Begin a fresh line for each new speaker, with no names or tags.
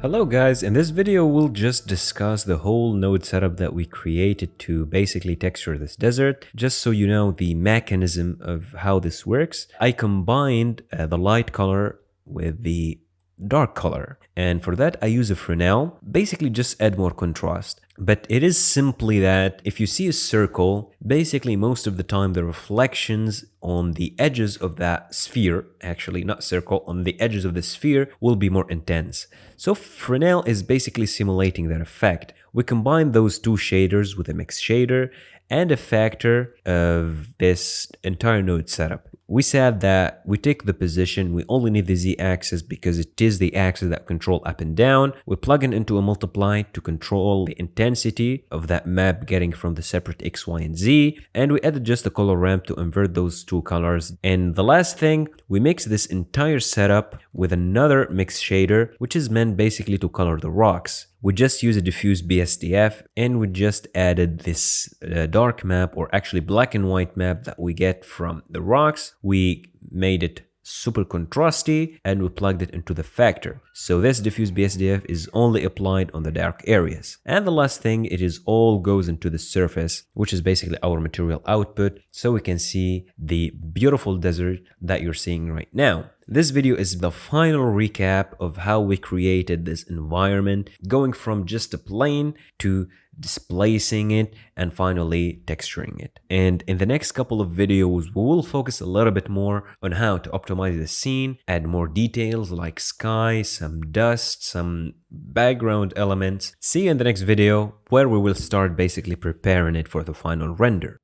Hello guys, in this video we'll just discuss the whole node setup that we created to basically texture this desert. Just so you know the mechanism of how this works, I combined the light color with the dark color, and for that I use a Fresnel, basically just add more contrast. But it is simply that if you see a circle, basically most of the time the reflections on the edges of that sphere, actually not circle, on the edges of the sphere will be more intense. So Fresnel is basically simulating that effect. We combine those two shaders with a mix shader and a factor of this entire node setup. We said that we take the position, we only need the z-axis because it is the axis that control up and down. We plug it into a multiply to control the intensity of that map getting from the separate x, y, and z. And we added just a color ramp to invert those two colors. And the last thing, we mix this entire setup with another mix shader, which is meant basically to color the rocks. We just use a diffuse BSDF and we just added this dark map, or actually black and white map that we get from the rocks. We made it super contrasty and we plugged it into the factor. So this diffuse BSDF is only applied on the dark areas. And the last thing, it is all goes into the surface, which is basically our material output, so we can see the beautiful desert that you're seeing right now. This video is the final recap of how we created this environment, going from just a plane to displacing it and finally texturing it. And in the next couple of videos, we will focus a little bit more on how to optimize the scene, add more details like sky, some dust, some background elements. See you in the next video where we will start basically preparing it for the final render.